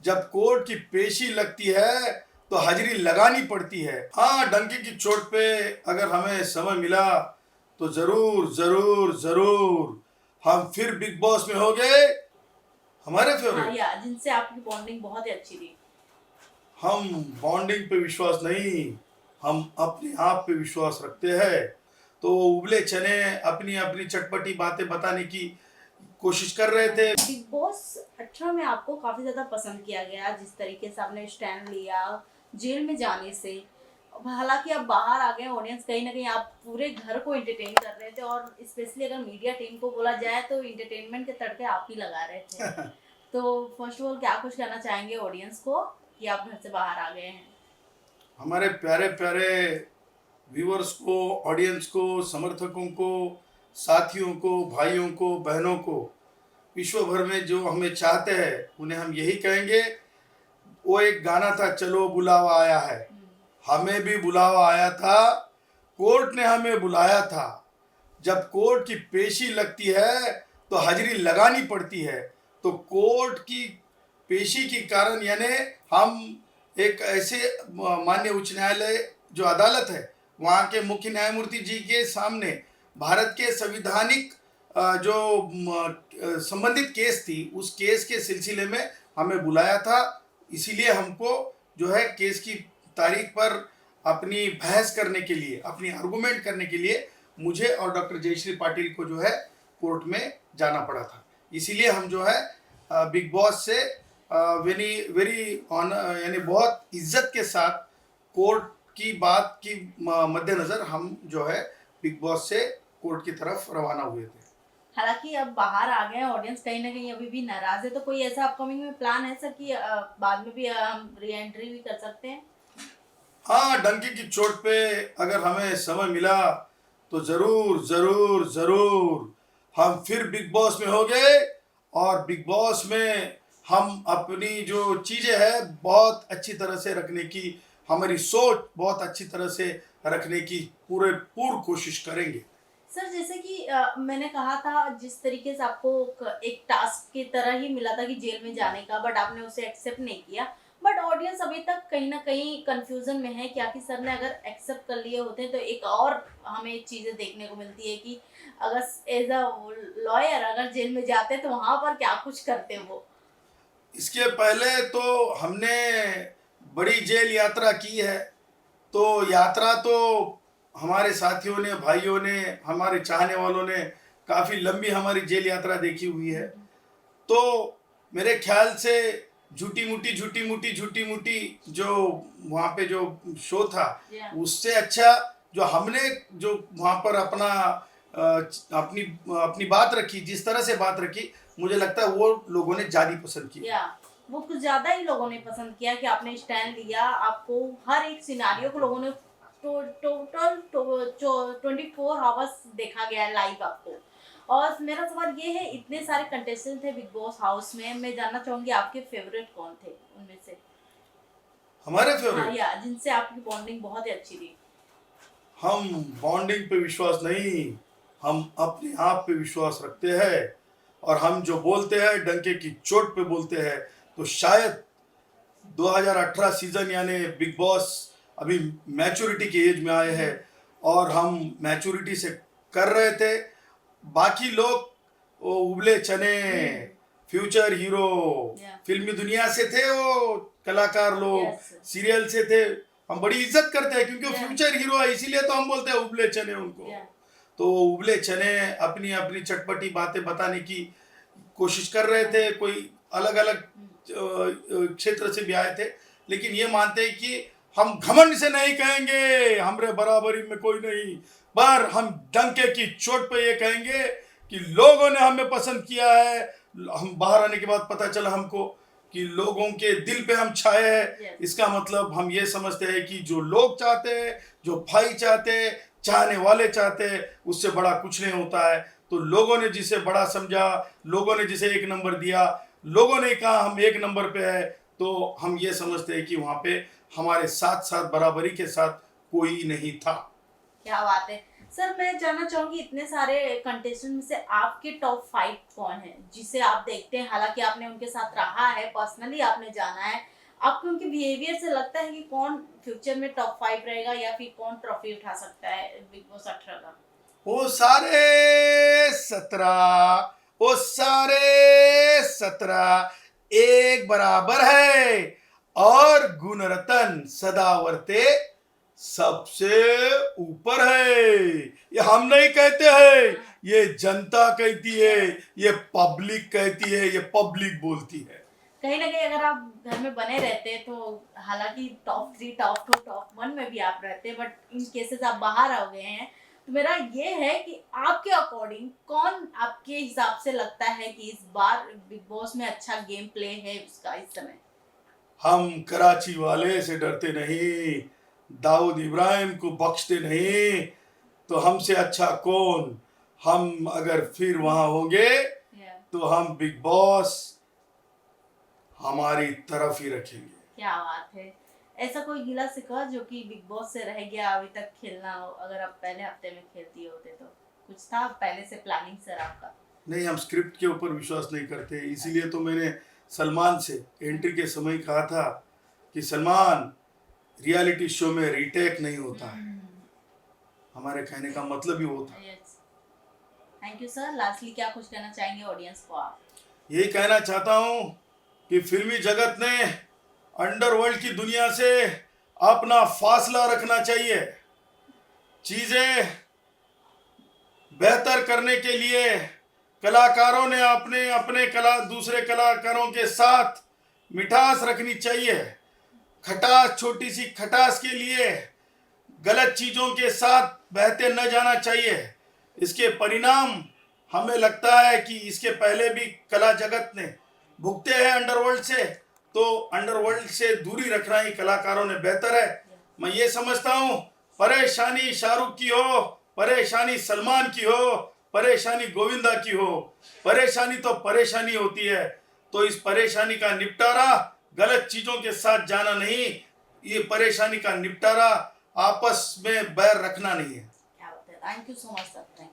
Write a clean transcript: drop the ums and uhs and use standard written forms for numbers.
जब कोर्ट की पेशी लगती है तो हाजिरी लगानी पड़ती है। हाँ, डंके की चोट पे अगर हमें समय मिला तो जरूर जरूर जरूर हम फिर बिग बॉस में हो गए। हमारे हाँ फेवरेट। या जिनसे आपकी बॉन्डिंग बहुत ही अच्छी थी। हम बॉन्डिंग पे विश्वास नहीं, हम अपने आप पे विश्वास रखते हैं। तो वो उबले चने अपनी अपनी चटपटी बातें बताने की कोशिश कर रहे थे। बिग बॉस 18 में आपको काफी ज्यादा पसंद किया गया, जिस तरीके से आपने स्टैंड लिया जेल में जाने से। हालांकि आप बाहर आ गए, ऑडियंस कहीं ना कहीं आप पूरे घर को एंटरटेन कर रहे थे, और स्पेशली अगर मीडिया टीम को बोला जाए तो एंटरटेनमेंट के तड़के आप ही लगा रहे थे। तो फर्स्ट ऑफ ऑल क्या कुछ कहना चाहेंगे ऑडियंस को कि आप घर से बाहर आ गए हैं? हमारे प्यारे प्यारे व्यूअर्स को, ऑडियंस को, समर्थकों को, साथियों को, भाइयों को, बहनों को, विश्व भर में जो हमें चाहते हैं उन्हें हम यही कहेंगे। वो एक गाना था, चलो बुलावा आया है। हमें भी बुलावा आया था, कोर्ट ने हमें बुलाया था। जब कोर्ट की पेशी लगती है तो हाजिरी लगानी पड़ती है। तो कोर्ट की पेशी के कारण यानी हम एक ऐसे माननीय उच्च न्यायालय जो अदालत है वहाँ के मुख्य न्यायमूर्ति जी के सामने भारत के संविधानिक जो संबंधित केस थी, उस केस के सिलसिले में हमें बुलाया था। इसीलिए हमको जो है केस की तारीख पर अपनी बहस करने के लिए, अपनी आर्गूमेंट करने के लिए मुझे और डॉक्टर जयश्री पाटिल को जो है कोर्ट में जाना पड़ा था। इसीलिए हम जो है बिग बॉस से वेरी वेरी ऑनर यानी बहुत इज्जत के साथ कोर्ट की बात की मद्देनज़र हम जो है बिग बॉस से कोर्ट की तरफ रवाना हुए थे। हालांकि अब बाहर आ गए हैं, ऑडियंस कहीं ना कहीं अभी भी नाराज है, तो कोई ऐसा अपकमिंग में प्लान है सर कि बाद में भी हम री एंट्री भी कर सकते हैं? हाँ, डंके की चोट पे अगर हमें समय मिला तो जरूर जरूर जरूर हम फिर बिग बॉस में हो गए। और बिग बॉस में हम अपनी जो चीज़ें हैं बहुत अच्छी तरह से रखने की, हमारी सोच बहुत अच्छी तरह से रखने की पूरी कोशिश करेंगे। सर जैसे कि मैंने कहा था, जिस तरीके से आपको एक टास्क की तरह ही मिला था कि जेल में जाने का, बट आपने उसे एक्सेप्ट नहीं किया। बट ऑडियंस अभी तक कहीं ना कहीं कंफ्यूजन में है, क्या कि सर ने अगर एक्सेप्ट कर लिए होते तो एक और हमें चीज़ें देखने को मिलती है कि अगर एज अ लॉयर अगर जेल में जाते तो वहां पर क्या कुछ करते वो। इसके पहले तो हमने बड़ी जेल यात्रा की है। तो यात्रा तो हमारे साथियों ने, भाइयों ने, हमारे चाहने वालों ने काफ़ी लंबी हमारी जेल यात्रा देखी हुई है। तो मेरे ख्याल से झूठी मूठी जो वहाँ पे जो शो था, उससे अच्छा जो हमने जो वहाँ पर अपनी अपनी बात रखी, जिस तरह से बात रखी, मुझे लगता है वो लोगों ने ज़्यादा पसंद की। वो कुछ ज्यादा ही लोगों ने पसंद किया कि आपने स्टैंड लिया, आपको हर एक सिनारियो को लोगों ने टोटल 24 आवर्स देखा गया लाइव आपको। और मेरा सवाल ये है, इतने सारे कंटेस्टेंट थे बिग बॉस हाउस में, मैं जानना चाहूंगी आपके फेवरेट कौन थे उनमें से? हमारे हाँ फेवरेट। या जिनसे आपकी बॉन्डिंग बहुत ही अच्छी थी। हम बॉन्डिंग पे विश्वास नहीं, हम अपने आप पे विश्वास रखते हैं। और हम जो बोलते हैं डंके की चोट पे बोलते हैं। तो शायद 2018 सीजन यानी बिग बॉस अभी मैच्योरिटी के एज में आए हैं और हम मैच्योरिटी से कर रहे थे। बाकी लोग वो उबले चने फ्यूचर हीरो फिल्मी दुनिया से थे, वो कलाकार लोग सीरियल से थे। हम बड़ी इज्जत करते हैं क्योंकि वो फ्यूचर हीरो है, इसीलिए तो हम बोलते हैं उबले चने उनको। तो वो उबले चने अपनी अपनी चटपटी बातें बताने की कोशिश कर रहे थे। कोई अलग अलग क्षेत्र से भी आए थे, लेकिन ये मानते हैं कि हम घमंड से नहीं कहेंगे हमरे बराबरी में कोई नहीं, पर हम डंके की चोट पे ये कहेंगे कि लोगों ने हमें पसंद किया है। हम बाहर आने के बाद पता चला हमको कि लोगों के दिल पे हम छाए हैं। इसका मतलब हम ये समझते हैं कि जो लोग चाहते हैं, जो भाई चाहते हैं, चाहने वाले चाहते हैं, उससे बड़ा कुछ नहीं होता है। तो लोगों ने जिसे बड़ा समझा, लोगों ने जिसे एक नंबर दिया, लोगों ने कहा हम एक नंबर पे है, तो हम ये समझते हैं कि वहाँ पे हमारे साथ साथ बराबरी के साथ कोई नहीं था। क्या बात है सर मैं जानना चाहूंगी इतने सारे कंटेस्टेंट में से आपके टॉप 5 कौन है जिसे आप देखते हैं, हालांकि आपने उनके साथ रहा है, पर्सनली आपने जाना है, आपको उनके बिहेवियर से लगता है कि कौन फ्यूचर में टॉप 5 रहेगा या फिर कौन ट्रॉफी उठा सकता है बिग बॉस 18 का? वो सारे 17, वो सारे 17 एक बराबर है, और गुणरत्न सदावर्ते सबसे ऊपर है। ये हम नहीं कहते हैं, ये जनता कहती है, ये पब्लिक कहती है, ये पब्लिक बोलती है। कहीं ना कहीं अगर आप घर में बने रहते तो हालांकि टॉप 3, टॉप 2, टॉप 1 में भी आप रहते, बट इन केसेस आप बाहर आ गए हैं, तो मेरा ये है कि आपके अकॉर्डिंग कौन आपके हिसाब से लगता है कि इस बार बिग बॉस में अच्छा गेम प्ले है उसका इस समय? हम कराची वाले से डरते नहीं, दाऊद इब्राहिम को बख्शते नहीं, तो हमसे अच्छा कौन। हम अगर फिर वहां होंगे तो हम बिग बॉस हमारी तरफ ही रखेंगे। क्या बात है। ऐसा कोई गिला शिकवा जो कि बिग बॉस से रह गया अभी तक खेलना हो, अगर आप पहले हफ्ते में खेलती होते तो कुछ था पहले से प्लानिंग सर आपका? नहीं, हम स्क्रिप्ट के ऊपर विश्वास नहीं करते, इसीलिए तो मैंने सलमान से एंट्री के समय कहा था कि सलमान, रियलिटी शो में रीटेक नहीं होता है। हमारे कहने का मतलब ही वो था। Thank you sir. लास्टली क्या कुछ कहना चाहेंगे ऑडियंस को आप? यही कहना चाहता हूँ कि फिल्मी जगत ने अंडरवर्ल्ड की दुनिया से अपना फासला रखना चाहिए। चीजें बेहतर करने के लिए कलाकारों ने अपने अपने दूसरे कलाकारों के साथ मिठास रखनी चाहिए। खटास, छोटी सी खटास के लिए गलत चीजों के साथ बहते न जाना चाहिए। इसके परिणाम हमें लगता है कि इसके पहले भी कला जगत ने भुगते हैं अंडरवर्ल्ड से, तो अंडरवर्ल्ड से दूरी रखना ही कलाकारों ने बेहतर है। मैं ये समझता हूँ, परेशानी शाहरुख की हो, परेशानी सलमान की हो, परेशानी गोविंदा की हो, परेशानी तो परेशानी होती है, तो इस परेशानी का निपटारा गलत चीजों के साथ जाना नहीं, ये परेशानी का निपटारा आपस में बैर रखना नहीं है। क्या बात है। Thank you so much sir.